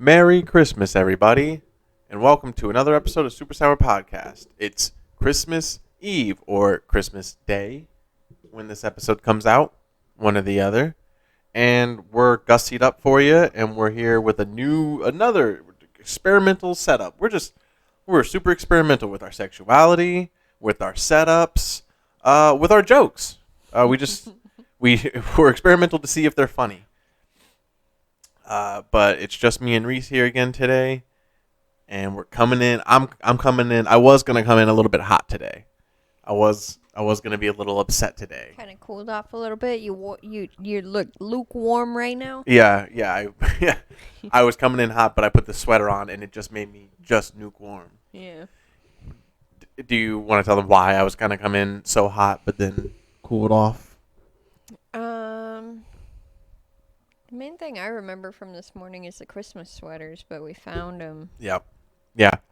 Merry Christmas, everybody, and welcome to another episode of SuperSour Podcast. It's Christmas Eve or Christmas Day when this episode comes out, one or the other, and we're gussied up for you, and we're here with another experimental setup. We're super experimental with our sexuality, with our setups, with our jokes. We're experimental to see if they're funny. But it's just me and Reese here again today, and we're coming in. I'm coming in. I was gonna come in a little bit hot today. I was gonna be a little upset today. Kind of cooled off a little bit. You look lukewarm right now. Yeah. I was coming in hot, but I put the sweater on, and it just made me just lukewarm. Yeah. Do you want to tell them why I was gonna come in so hot, but then cool it off? The main thing I remember from this morning is the Christmas sweaters, but we found them. Yeah.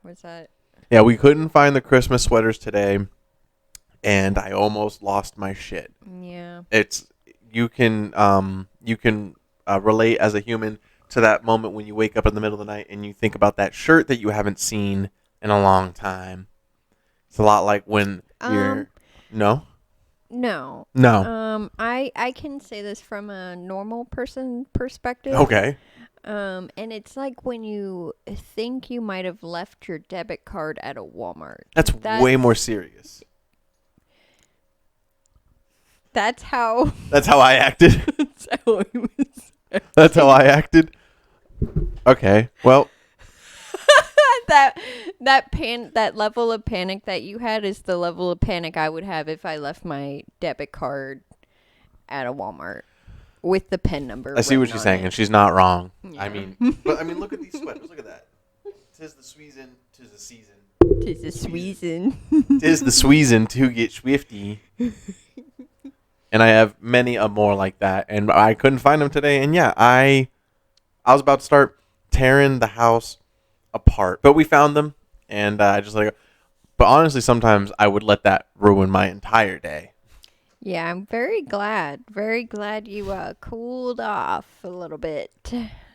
Was that? Yeah, we couldn't find the Christmas sweaters today, and I almost lost my shit. Yeah. You can relate as a human to that moment when you wake up in the middle of the night and you think about that shirt that you haven't seen in a long time. It's a lot like when you're No. I can say this from a normal person perspective. Okay. And it's like when you think you might have left your debit card at a Walmart. That's way more serious. That's how I acted. That's how I acted. Okay. Well, that level of panic that you had is the level of panic I would have if I left my debit card at a Walmart with the PIN number. I see what she's saying, and she's not wrong. Yeah. I mean, look at these sweaters. Look at that. Tis the season, tis the season. Tis the season. Tis the season to get swifty. And I have many more like that, and I couldn't find them today. And yeah, I was about to start tearing the house apart, but we found them, and but honestly, sometimes I would let that ruin my entire day. Yeah, I'm very glad you cooled off a little bit.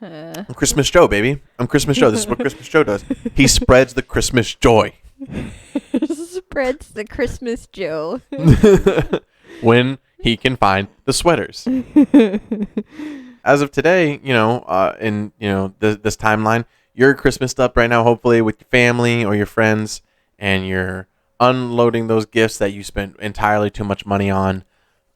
I'm Christmas Joe, baby. I'm Christmas Joe. This is what Christmas Joe does. He spreads the Christmas joy. Spreads the Christmas Joe. When he can find the sweaters. As of today, in this timeline, you're Christmased up right now, hopefully with your family or your friends, and you're unloading those gifts that you spent entirely too much money on,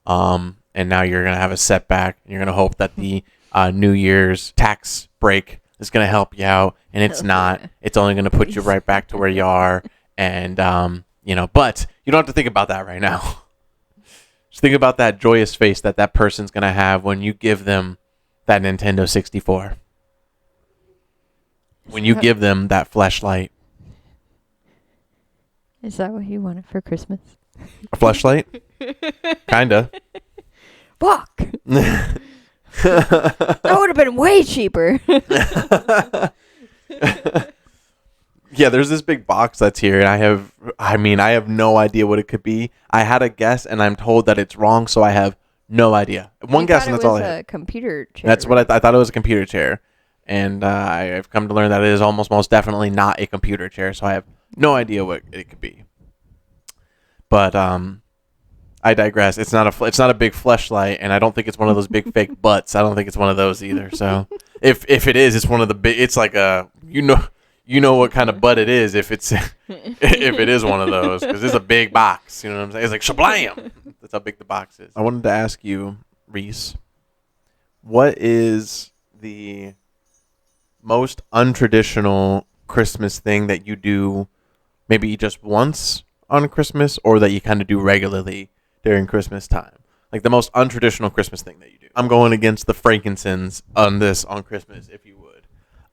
and now you're going to have a setback. You're going to hope that the New Year's tax break is going to help you out, and it's not. It's only going to put you right back to where you are, and, but you don't have to think about that right now. Just think about that joyous face that person's going to have when you give them that Nintendo 64. When you give them that fleshlight. Is that what you wanted for Christmas? A fleshlight? Kinda. Fuck! That would have been way cheaper. Yeah, there's this big box that's here, and I have no idea what it could be. I had a guess, and I'm told that it's wrong, so I have no idea. One guess, and that's all I had. It was a computer chair. That's what I thought it was a computer chair. And I've come to learn that it is most definitely not a computer chair, so I have no idea what it could be. But I digress. It's not a big fleshlight, and I don't think it's one of those big fake butts. I don't think it's one of those either. So if it is, it's one of the big. It's like a you know what kind of butt it is if it's if it is one of those, because it's a big box. You know what I'm saying? It's like shablam. That's how big the box is. I wanted to ask you, Reese, what is the most untraditional Christmas thing that you do, maybe just once on Christmas, or that you kind of do regularly during Christmas time? Like the most untraditional Christmas thing that you do. I'm going against the frankincense on Christmas, if you would.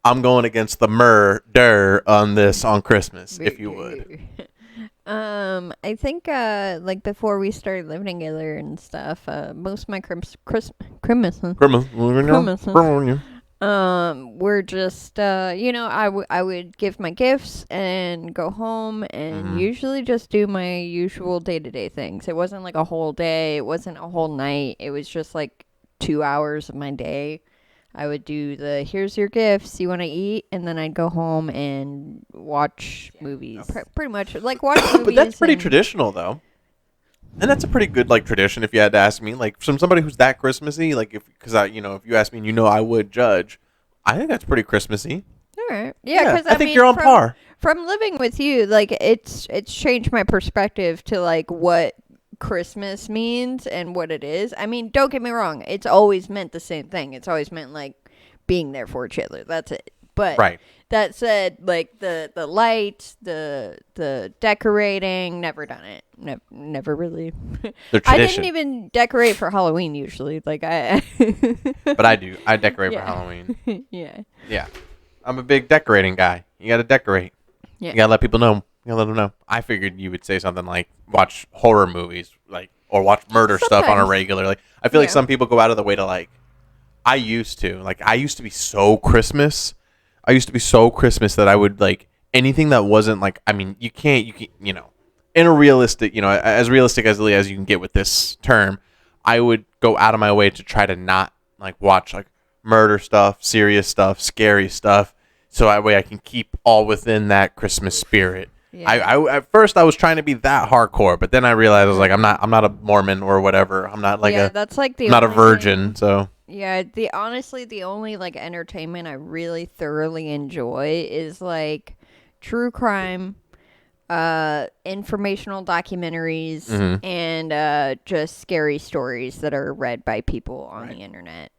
I'm going against the murder on this on Christmas, if you would. I think like before we started living together and stuff, most of my Christmases we're just I would give my gifts and go home and usually just do my usual day-to-day things. It wasn't like a whole day, it wasn't a whole night, it was just like 2 hours of my day. I would do the here's your gifts, you want to eat, and then I'd go home and watch movies. Pretty much like watch movies. But that's pretty traditional though. And that's a pretty good like tradition if you had to ask me. Like from somebody who's that Christmassy, like if you ask me and I would judge, I think that's pretty Christmassy. All right. Yeah, because I think you're on par. From living with you, like it's changed my perspective to like what Christmas means and what it is. I mean, don't get me wrong, it's always meant the same thing. It's always meant like being there for each other. That's it. But right. That said, like the lights, the decorating, never done it. Never really. I didn't even decorate for Halloween usually. Like I But I do. I decorate for Halloween. Yeah. Yeah. I'm a big decorating guy. You got to decorate. Yeah. You got to let people know. You got to let them know. I figured you would say something like watch horror movies, like, or watch murder stuff on a regular. Like, I feel like some people go out of the way to like. I used to be so Christmas. I used to be so Christmas that I would like anything that wasn't like. I mean, you can't. In a realistic, as realistic as you can get with this term, I would go out of my way to try to not like watch like murder stuff, serious stuff, scary stuff. So that way I can keep all within that Christmas spirit. Yeah. I at first I was trying to be that hardcore, but then I realized I was like, I'm not a Mormon or whatever. I'm not like that's like the I'm not a virgin. So yeah, the only like entertainment I really thoroughly enjoy is like true crime, informational documentaries, and just scary stories that are read by people on the internet.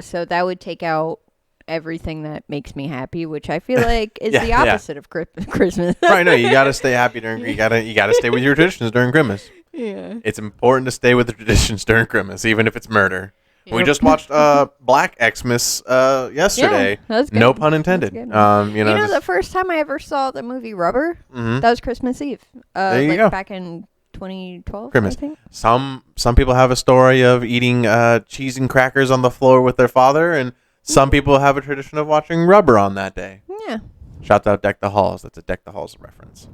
So that would take out everything that makes me happy, which I feel like is the opposite of Christmas. Right, no, you gotta stay happy during you gotta stay with your traditions during Christmas. Yeah. It's important to stay with the traditions during Christmas, even if it's murder. Yep. We just watched Black Xmas yesterday. Yeah, that's good. No pun intended. The first time I ever saw the movie Rubber, that was Christmas Eve. There you go. Back in 2012, Christmas. I think. Some people have a story of eating cheese and crackers on the floor with their father, and some people have a tradition of watching Rubber on that day. Yeah. Shout out Deck the Halls. That's a Deck the Halls reference.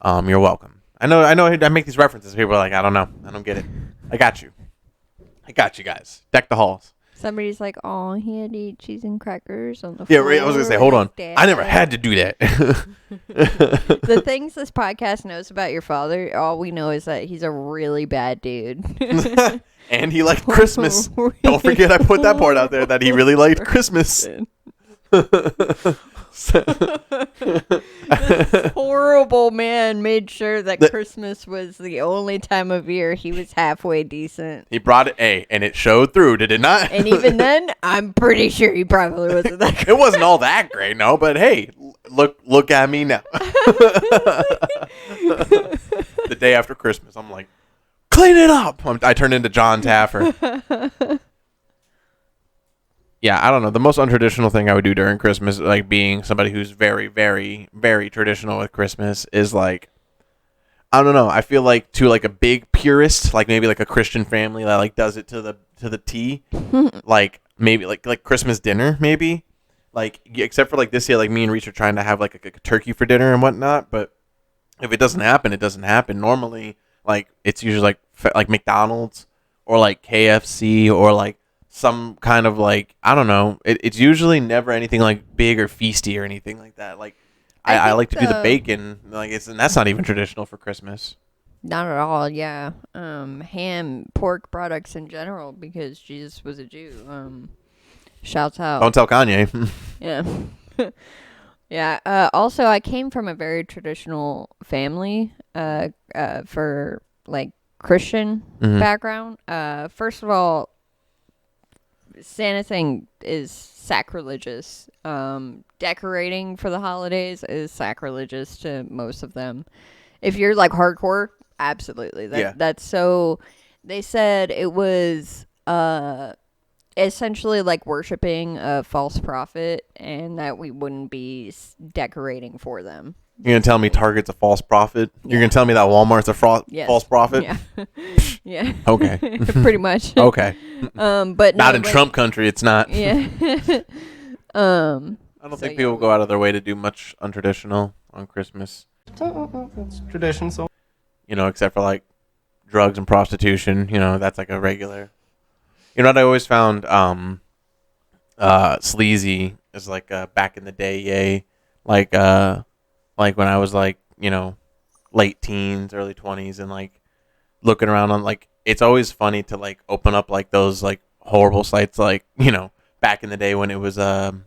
You're welcome. I know. I make these references. People are like, I don't know. I don't get it. I got you guys. Deck the Halls. Somebody's like, oh, he had to eat cheese and crackers on the floor. Yeah, right. I was going to say, hold on. I never had to do that. The things this podcast knows about your father, all we know is that he's a really bad dude. And he liked Christmas. Don't forget I put that part out there that he really liked Christmas. This horrible man made sure that Christmas was the only time of year he was halfway decent. He brought it, and it showed through, did it not? And even then, I'm pretty sure he probably wasn't that great. It wasn't all that great, no, but hey, look at me now. The day after Christmas, I'm like, clean it up. I turned into John Taffer. Yeah, I don't know. The most untraditional thing I would do during Christmas, like being somebody who's very, very, very traditional with Christmas, is like, I don't know. I feel like to like a big purist, like maybe like a Christian family that like does it to the T, like maybe like Christmas dinner, maybe like except for like this year, like me and Reese are trying to have like a turkey for dinner and whatnot. But if it doesn't happen, it doesn't happen. Normally, like it's usually like McDonald's or like KFC or like some kind of like, I don't know. It's usually never anything like big or feasty or anything like that. Like I like to do the bacon, like and that's not even traditional for Christmas. Not at all. Yeah, ham, pork products in general because Jesus was a Jew. Shouts out. Don't tell Kanye. Yeah. Yeah. Also, I came from a very traditional family. For like Christian background. First of all, Santa thing is sacrilegious. Decorating for the holidays is sacrilegious to most of them. If you're like hardcore, absolutely. That's so. They said it was essentially like worshiping a false prophet, and that we wouldn't be decorating for them. You're gonna tell me Target's a false prophet? Yeah. You're gonna tell me that Walmart's a false prophet? Yeah. Yeah. Okay. Pretty much. Okay. But not in Trump country. It's not. Yeah. I don't think people go out of their way to do much untraditional on Christmas. It's tradition, so. Except for like drugs and prostitution. That's like a regular. You know what I always found Sleazy is like back in the day, yay. Like when I was like, late teens, early 20s, and like looking around on like, it's always funny to like open up like those like horrible sites, like, back in the day when it was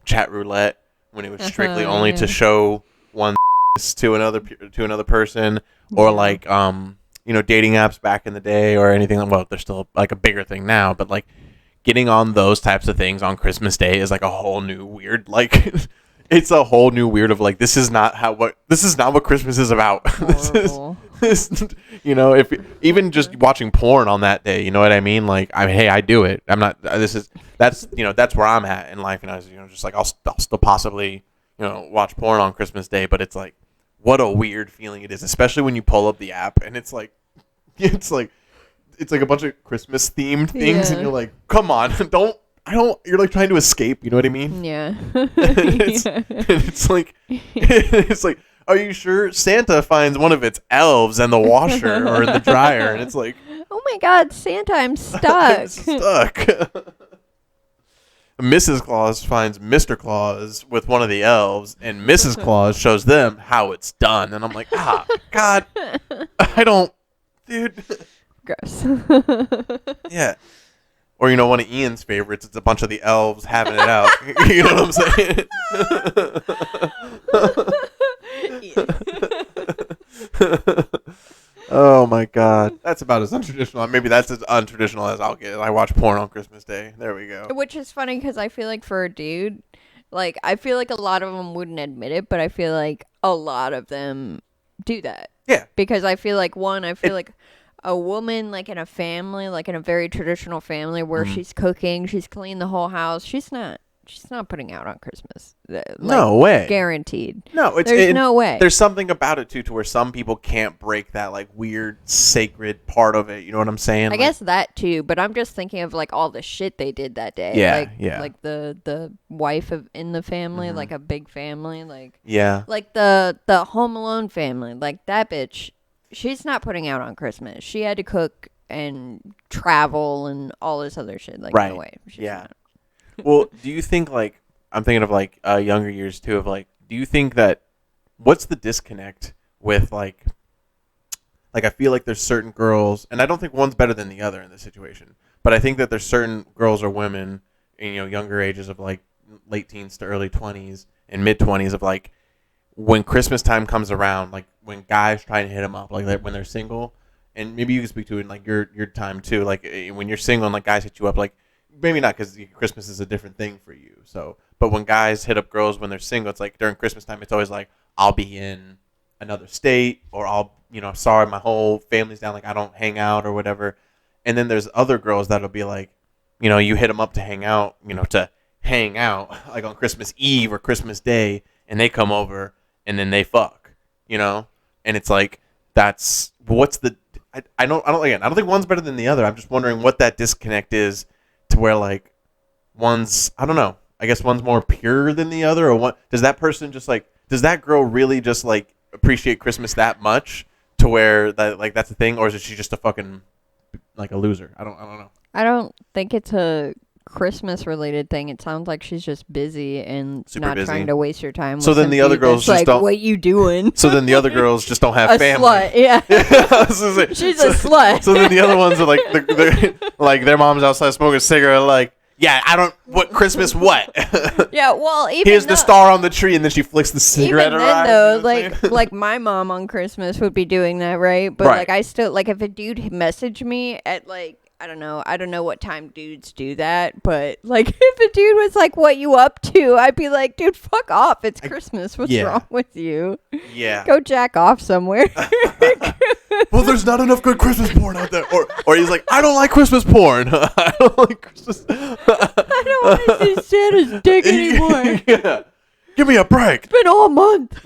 chat roulette, when it was strictly only to show one to another person, or like dating apps back in the day, or anything. Well, they're still like a bigger thing now, but like getting on those types of things on Christmas Day is like a whole new weird, like it's a whole new weird of like, this is not what Christmas is about. If even just watching porn on that day, you know what I mean? Like, hey, I do it. I'm not. That's where I'm at in life. And I was, just like I'll still possibly, watch porn on Christmas Day. But it's like, what a weird feeling it is, especially when you pull up the app and it's like a bunch of Christmas themed things, and you're like, come on, you're like trying to escape. You know what I mean? Yeah. It's like. Are you sure Santa finds one of its elves in the washer or in the dryer? And it's like, oh my God, Santa, I'm stuck. I'm stuck. Mrs. Claus finds Mr. Claus with one of the elves, and Mrs. Claus shows them how it's done. And I'm like, God, I don't, dude. Gross. Yeah. Or, one of Ian's favorites, it's a bunch of the elves having it out. You know what I'm saying? Oh my God, that's about as untraditional. Maybe that's as untraditional as I'll get. I watch porn on Christmas Day. There we go. Which is funny because I feel like for a dude, like I feel like a lot of them wouldn't admit it, but I feel like a lot of them do that. Yeah. Because I feel like like a woman, like in a family, like in a very traditional family where she's cooking, she's cleaning the whole house, she's not putting out on Christmas. No way. Guaranteed. No, there's no way. There's something about it too, to where some people can't break that like weird sacred part of it. You know what I'm saying? I guess that too, but I'm just thinking of like all the shit they did that day. Yeah, Like the wife in the family, like a big family, like like the Home Alone family, like that bitch. She's not putting out on Christmas. She had to cook and travel and all this other shit. Like, no way. She's not. Well, do you think, like, I'm thinking of, like, younger years, too, of, like, do you think that, what's the disconnect with, like, I feel like there's certain girls, and I don't think one's better than the other in this situation, but I think that there's certain girls or women in, younger ages of, like, late teens to early 20s and mid-20s of, like, when Christmas time comes around, like, when guys try to hit them up, like when they're single, and maybe you can speak to it in, like, your time, too, like, when you're single and, like, guys hit you up, like, maybe not, because Christmas is a different thing for you. So, but when guys hit up girls when they're single, it's like during Christmas time, it's always like, I'll be in another state, or I'll, sorry, my whole family's down, like I don't hang out or whatever. And then there's other girls that'll be like, you hit them up to hang out, like on Christmas Eve or Christmas Day, and they come over and then they fuck, and it's like, what's the, I don't think one's better than the other. I'm just wondering what that disconnect is, to where like one's, I don't know, I guess one's more pure than the other, or what? Does that person just like, does that girl really just like appreciate Christmas that much to where that, like, that's the thing, or is she just a fucking like a loser? I don't know. I don't think it's a Christmas related thing. It sounds like she's just busy and not trying to waste your time. So then the other girls just don't. What you doing? So then the other girls just don't have family. Slut, yeah. She's a slut. So then the other ones are like, like their mom's outside smoking a cigarette, like, yeah, I don't, what Christmas, what? Yeah, well, even here's the star on the tree, and then she flicks the cigarette even around. Then, though, like my mom on Christmas would be doing that, right? But like I still, like, if a dude messaged me at like, I don't know what time dudes do that, but like if a dude was like, what you up to? I'd be like, dude, fuck off. It's Christmas. What's wrong with you? Yeah. Go jack off somewhere. Well, there's not enough good Christmas porn out there. Or he's like, I don't like Christmas porn. I don't like Christmas. I don't want to see Santa's dick anymore. Yeah. Give me a break. It's been all month.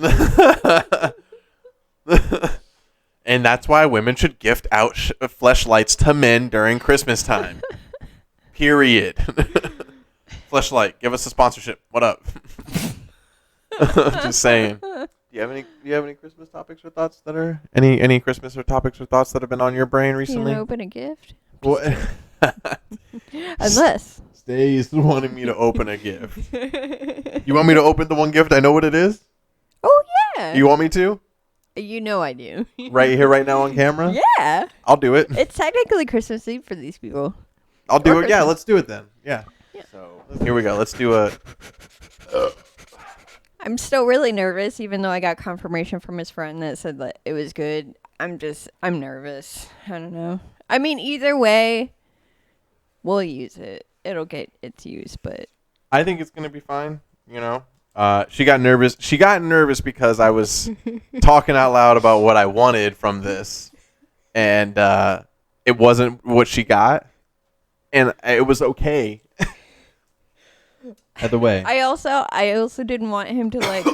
And that's why women should gift out fleshlights to men during Christmas time. Period. Fleshlight, give us a sponsorship. What up? Just saying. Do you have any Christmas topics or thoughts that are any Christmas or topics or thoughts that have been on your brain recently? You open a gift? What? Unless. Stace wanting me to open a gift. You want me to open the one gift? I know what it is. Oh, yeah. You want me to? You know I do. Right here, right now on camera? Yeah. I'll do it. It's technically Christmas Eve for these people. I'll do Or it. Yeah, Christmas. let's do it then. Yeah. So here we go. Let's do a. I'm still really nervous, even though I got confirmation from his friend that said that it was good. I'm nervous. I don't know. I mean, either way, we'll use it. It'll get its use, but I think it's gonna be fine. You know. She got nervous. She got nervous because I was talking out loud about what I wanted from this, and it wasn't what she got, and it was okay. Either way. I also didn't want him to like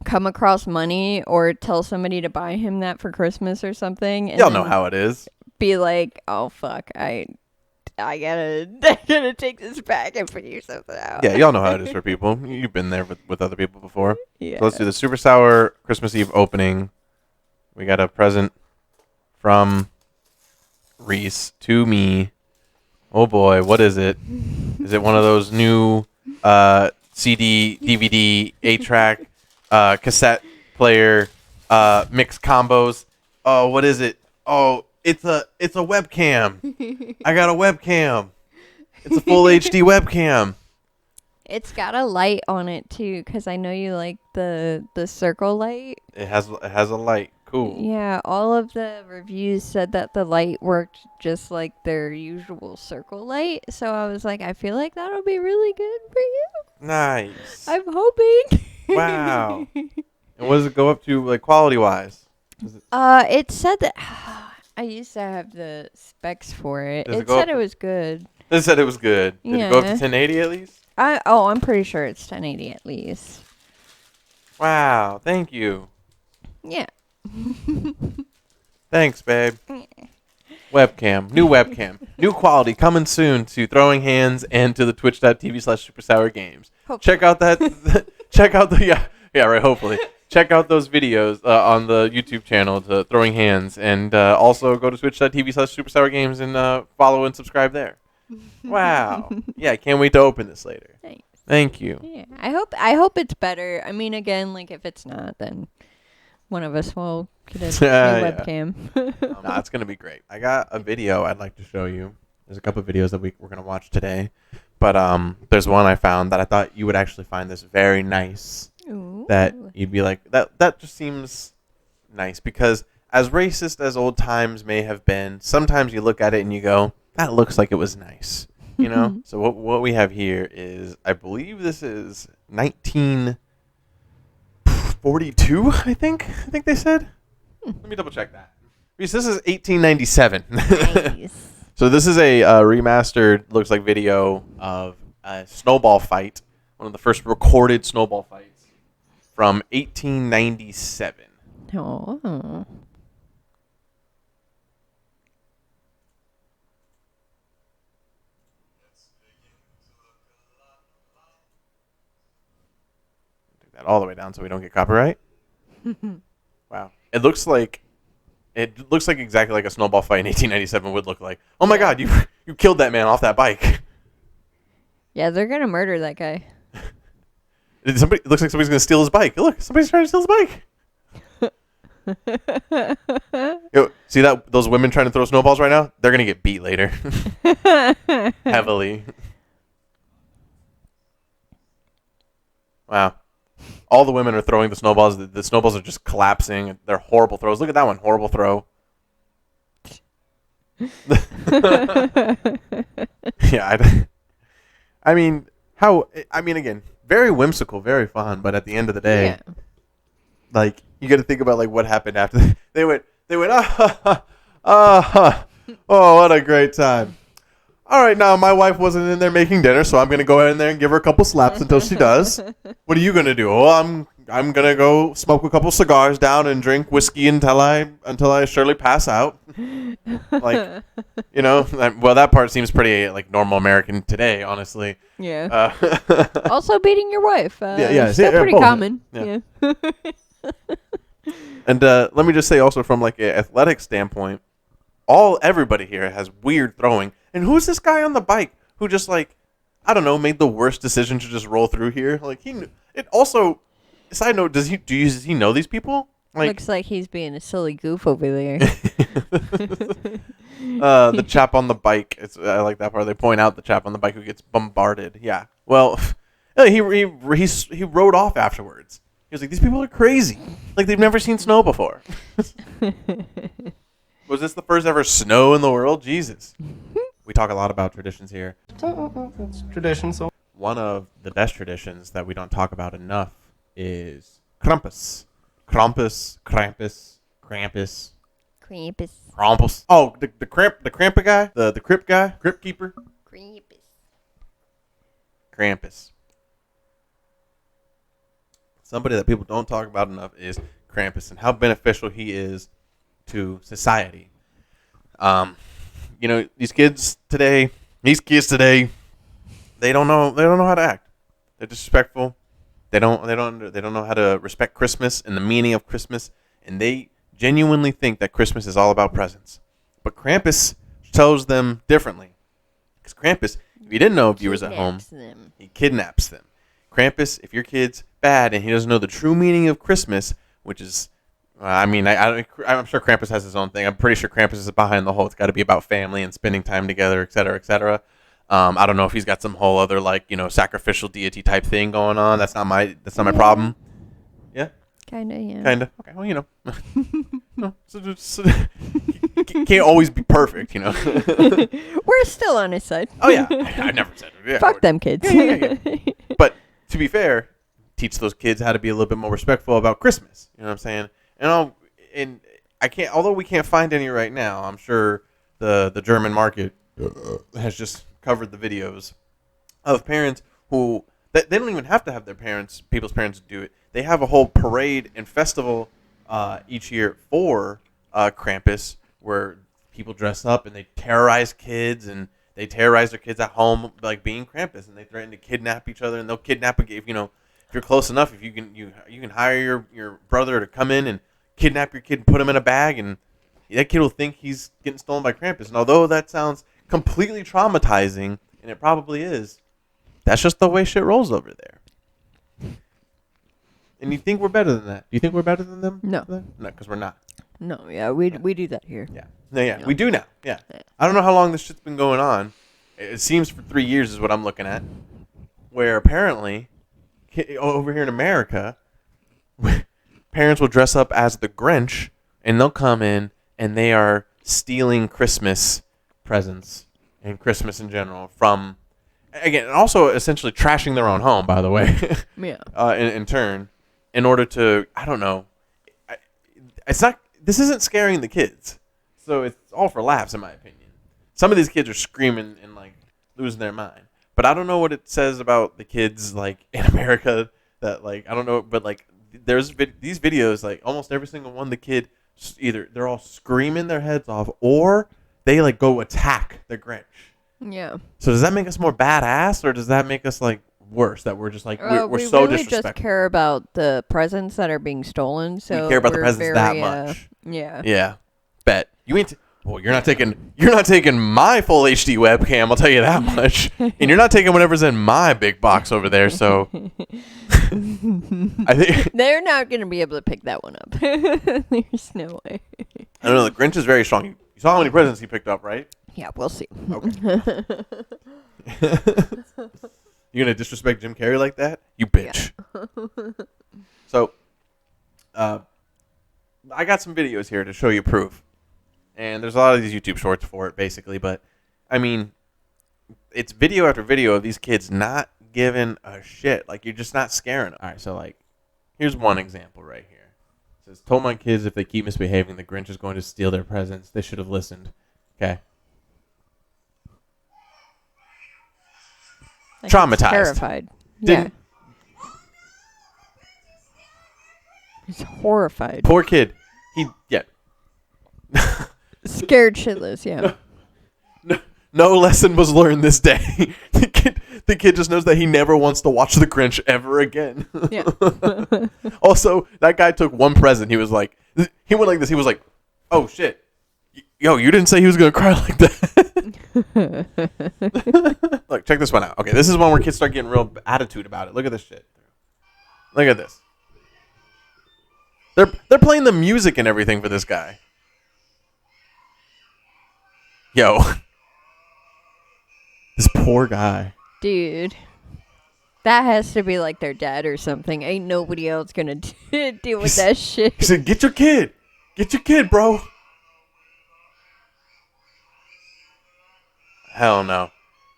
come across money or tell somebody to buy him that for Christmas or something. And Y'all know how it is. Be like, oh fuck, I gotta take this back and figure something out. Yeah, y'all know how it is for people. You've been there with other people before. Yeah. So let's do the SuperSour Christmas Eve opening. We got a present from Reese to me. Oh boy, what is it? Is it one of those new CD, DVD, 8-track, cassette player, mixed combos? Oh, what is it? Oh, it's a webcam. I got a webcam. It's a full HD webcam. It's got a light on it too, because I know you like the circle light. It has a light. Cool. Yeah, all of the reviews said that the light worked just like their usual circle light. So I was like, I feel like that'll be really good for you. Nice. I'm hoping. Wow. And what does it go up to, like, quality wise? It said that I used to have the specs for it. Does it It go said up- it was good. They said it was good. Did it go up to Yeah. 1080 at least? I'm pretty sure it's 1080 at least. Wow. Thank you. Yeah. Thanks, babe. Webcam. New webcam. New quality coming soon to Throwing Hands and to the twitch.tv/SuperSour Games. Hopefully. Check out that. Check out the. Yeah, right. Hopefully. Check out those videos on the YouTube channel to Throwing Hands, and also go to twitch.tv/SuperSour Games and follow and subscribe there. Wow. Yeah, I can't wait to open this later. Thanks. Thank you. Yeah. I hope it's better. I mean, again, like if it's not, then one of us will get a new Yeah. webcam. Nah, it's gonna be great. I got a video I'd like to show you. There's a couple of videos that we're gonna watch today, but there's one I found that I thought you would actually find this very nice. Ooh. That you'd be like, that just seems nice, because as racist as old times may have been, sometimes you look at it and you go, that looks like it was nice, you know. So what we have here is, I believe this is 1942. I think they said. Let me double check that. This is 1897. Nice. So this is a remastered, looks like, video of a snowball fight, one of the first recorded snowball fights from 1897. Oh. Take that all the way down so we don't get copyright. Wow. It looks like exactly like a snowball fight in 1897 would look like. Oh my God, you killed that man off that bike. Yeah, they're gonna murder that guy. It looks like somebody's gonna steal his bike. Look, somebody's trying to steal his bike. Yo, see those women trying to throw snowballs right now? They're gonna get beat later, heavily. Wow. All the women are throwing the snowballs. The snowballs are just collapsing. They're horrible throws. Look at that one. Horrible throw. Yeah. I mean, again, very whimsical, very fun, but at the end of the day, Yeah. like, you got to think about, like, what happened after. They went, oh, what a great time. All right, now my wife wasn't in there making dinner, so I'm going to go in there and give her a couple slaps until she does. What are you going to do? Oh, I'm going to go smoke a couple cigars down and drink whiskey until I surely pass out. Like, you know, well, that part seems pretty, like, normal American today, honestly. Yeah. Also beating your wife. yeah, Still pretty both. common. Yeah. Yeah. And let me just say also, from like an athletic standpoint, everybody here has weird throwing. And who's this guy on the bike who just like, I don't know, made the worst decision to just roll through here? Like it also, side note, does he know these people? Like, looks like he's being a silly goof over there. The chap on the bike. I like that part. They point out the chap on the bike who gets bombarded. Yeah. Well, he rode off afterwards. He was like, these people are crazy. Like they've never seen snow before. Was this the first ever snow in the world? Jesus. We talk a lot about traditions here. It's tradition, so. One of the best traditions that we don't talk about enough is Krampus. Krampus. Oh, the Krampa guy? The Crypt guy? Crypt keeper? Krampus. Somebody that people don't talk about enough is Krampus and how beneficial he is to society. These kids today, they don't know how to act. They're disrespectful. They don't know how to respect Christmas and the meaning of Christmas, and they genuinely think that Christmas is all about presents. But Krampus tells them differently. Because Krampus, if you didn't know, viewers at home, he kidnaps them. Krampus, if your kid's bad and he doesn't know the true meaning of Christmas, which is, I'm sure Krampus has his own thing. I'm pretty sure Krampus is behind the whole, it's got to be about family and spending time together, et cetera, et cetera. I don't know if he's got some whole other sacrificial deity type thing going on. That's not my problem. Yeah. Kinda, yeah. Kinda. Okay. Well, no. Can't always be perfect, We're still on his side. Oh yeah, I never said it. Yeah, Fuck them kids. Yeah. But to be fair, teach those kids how to be a little bit more respectful about Christmas. You know what I'm saying? And I can't. Although we can't find any right now, I'm sure the German market has just covered the videos of parents who they don't even have to have people's parents do it. They have a whole parade and festival each year for Krampus, where people dress up and they terrorize kids and they terrorize their kids at home, like being Krampus, and they threaten to kidnap each other, and they'll kidnap if you're close enough, if you can hire your brother to come in and kidnap your kid and put him in a bag, and that kid will think he's getting stolen by Krampus. And although that sounds completely traumatizing, and it probably is, that's just the way shit rolls over there. And you think we're better than that? Do you think we're better than them? No. No, because we're not. No, yeah, we do that here. Yeah. No, we do now. Yeah. I don't know how long this shit's been going on. It seems for 3 years is what I'm looking at. Where apparently, over here in America, parents will dress up as the Grinch, and they'll come in, and they are stealing Christmas presents and Christmas in general from, again, and also essentially trashing their own home, by the way. Yeah. In turn, in order to, I don't know, this isn't scaring the kids. So it's all for laughs, in my opinion. Some of these kids are screaming and losing their mind. But I don't know what it says about the kids in America that I don't know, but there's these videos, almost every single one, the kid either they're all screaming their heads off or they go attack the Grinch. Yeah. So does that make us more badass, or does that make us worse, that we're just we're so really disrespectful? Just care about the presents that are being stolen. So we care about the presents that much. Yeah. Yeah. Bet you ain't. Well, you're not taking my full HD webcam. I'll tell you that much. And you're not taking whatever's in my big box over there. So I think they're not going to be able to pick that one up. There's no way. I don't know. The Grinch is very strong. You saw how many presents he picked up, right? Yeah, we'll see. Okay. You're gonna disrespect Jim Carrey like that? You bitch. Yeah. So, I got some videos here to show you proof. And there's a lot of these YouTube shorts for it, basically. But, I mean, it's video after video of these kids not giving a shit. You're just not scaring them. All right, so, here's one example right here. It says, told my kids if they keep misbehaving, the Grinch is going to steal their presents. They should have listened. Okay. Traumatized. Terrified. Didn't. Yeah. He's horrified. Poor kid. Scared shitless, yeah. No lesson was learned this day. The kid just knows that he never wants to watch the Grinch ever again. Yeah. Also, that guy took one present. He went like this. He was like, oh shit. Yo, you didn't say he was gonna cry like that. Look, check this one out. Okay, this is one where kids start getting real attitude about it. Look at this shit. Look at this. They're playing the music and everything for this guy. Yo, this poor guy. Dude. That has to be like their dad or something. Ain't nobody else gonna deal with that shit. He said, "Get your kid. Get your kid, bro." Hell no.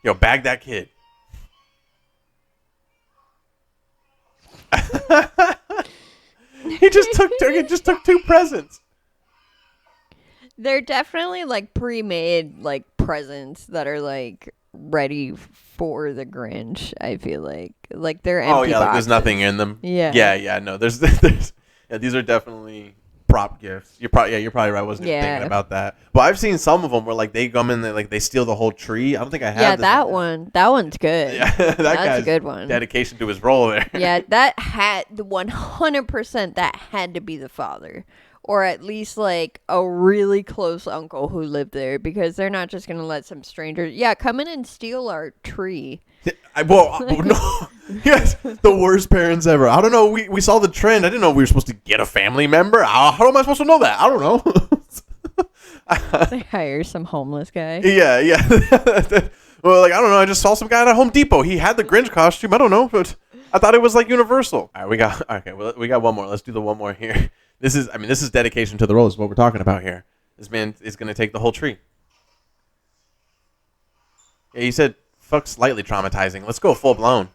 Yo, bag that kid. He just took two presents. They're definitely like pre-made like presents that are like ready for the Grinch. I feel like they're empty. Oh yeah, like there's boxes. nothing in them. Yeah. No, there's yeah, these are definitely prop gifts. You're probably right. I wasn't even thinking about that. But I've seen some of them where like they come in, like they steal the whole tree. I don't think I have. Yeah, that one. That one's good. Yeah, that's a good one. Dedication to his role there. Yeah, that had 100%. That had to be the father, or at least like a really close uncle who lived there, because they're not just gonna let some stranger. Yeah, come in and steal our tree. No. Yes, the worst parents ever. I don't know. We saw the trend. I didn't know we were supposed to get a family member. How am I supposed to know that? I don't know. They hire some homeless guy. Yeah. Well, like I don't know. I just saw some guy at Home Depot. He had the Grinch costume. I don't know, but I thought it was like universal. All right, we got one more. Let's do the one more here. This is dedication to the role. Is what we're talking about here. This man is gonna take the whole tree. Yeah, he said, "Fuck, slightly traumatizing. Let's go full blown."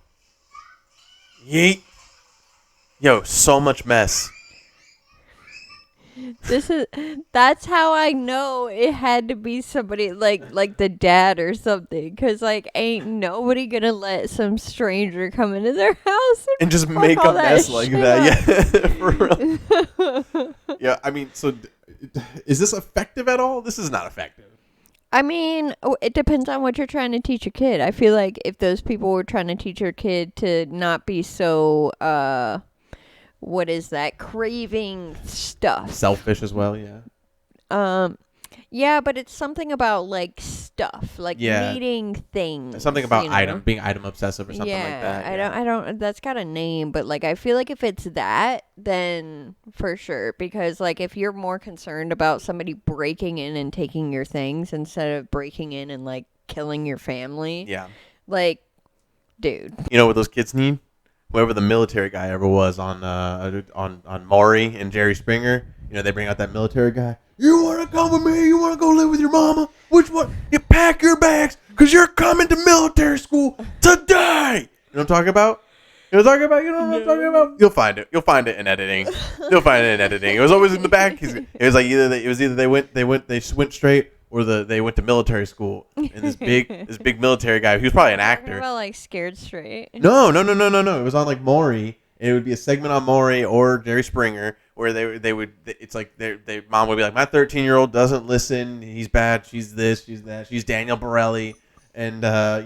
Yeet. Yo, so much mess. That's how I know it had to be somebody like the dad or something, because like ain't nobody gonna let some stranger come into their house and just make a mess like that. Yeah, for real. Yeah, I mean, so is this effective at all? This is not effective. I mean, it depends on what you're trying to teach your kid. I feel like if those people were trying to teach your kid to not be so, what is that, craving stuff. Selfish as well, yeah. Yeah, but it's something about like stuff, like needing things. Something about being item obsessive or something like that. I don't. That's got a name, but like I feel like if it's that, then for sure, because like if you're more concerned about somebody breaking in and taking your things instead of breaking in and like killing your family, like, dude, you know what those kids need? Whoever the military guy ever was on Maury and Jerry Springer, you know, they bring out that military guy. You want to come with me? You want to go live with your mama? Which one? You pack your bags, because you're coming to military school today. You know what I'm talking about? You know what I'm talking about? You'll find it. You'll find it in editing. It was always in the back. It was like either they went straight, or they went to military school. And this big military guy, he was probably an actor. Talking about like Scared Straight. No. It was on like Maury. And it would be a segment on Maury or Jerry Springer where they would, it's like their mom would be like, my 13-year-old doesn't listen. He's bad. She's this. She's that. She's Daniel Borelli. And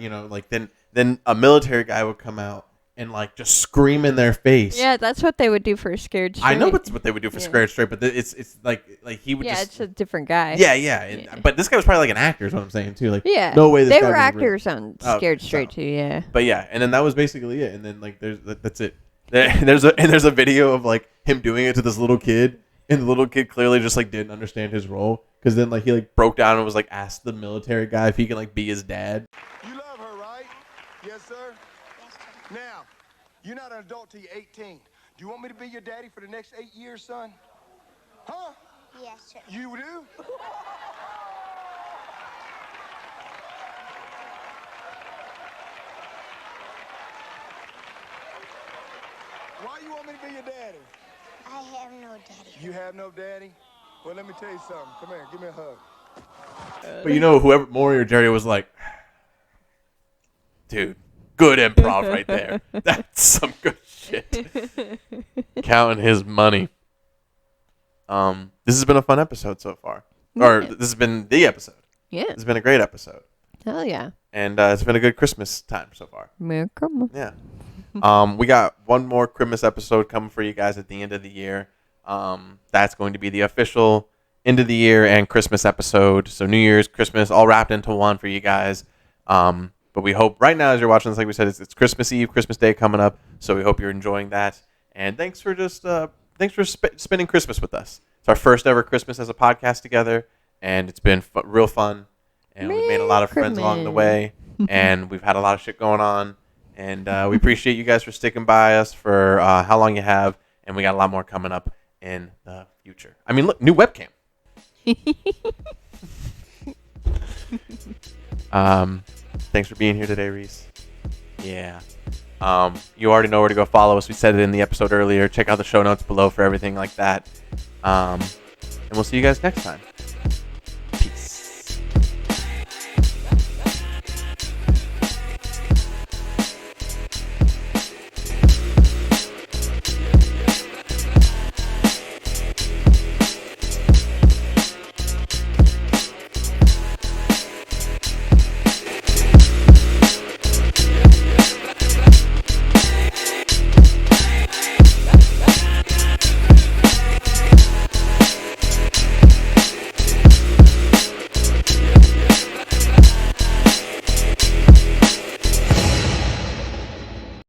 you know, like then a military guy would come out and like just scream in their face. Yeah, that's what they would do for Scared Straight. I know what they would do for Scared Straight, but it's like he would just. Yeah, it's a different guy. Yeah. But this guy was probably like an actor, is what I'm saying too. Like, no way. They were actors on Scared Straight too. Yeah. But yeah, and then that was basically it. And then like that's it. There's a video of like him doing it to this little kid, and the little kid clearly just like didn't understand his role, because then like he like broke down and was like asked the military guy if he can like be his dad. You love her, right? Yes, sir. Yes, sir. Now, you're not an adult till you're 18. Do you want me to be your daddy for the next 8 years, son? Huh? Yes, sir. You do? Why you want me to be your daddy? I have no daddy. You have no daddy? Well, let me tell you something. Come here, give me a hug. But you know, whoever Maury or Jerry was like, dude, good improv right there. That's some good shit. Counting his money. This has been a fun episode so far. Or this has been the episode. Yeah. It's been a great episode. Hell yeah. And it's been a good Christmas time so far. Merry Christmas. Yeah. We got one more Christmas episode coming for you guys at the end of the year. That's going to be the official end of the year and Christmas episode. So New Year's, Christmas, all wrapped into one for you guys. But we hope right now, as you're watching this, like we said, it's Christmas Eve, Christmas Day coming up. So we hope you're enjoying that. And thanks for spending Christmas with us. It's our first ever Christmas as a podcast together, and it's been real fun. And we've made a lot of friends along the way, and we've had a lot of shit going on. And we appreciate you guys for sticking by us for how long you have, and we got a lot more coming up in the future. I mean, look, new webcam. Thanks for being here today, Reese. Yeah. You already know where to go follow us. We said it in the episode earlier. Check out the show notes below for everything like that. And we'll see you guys next time.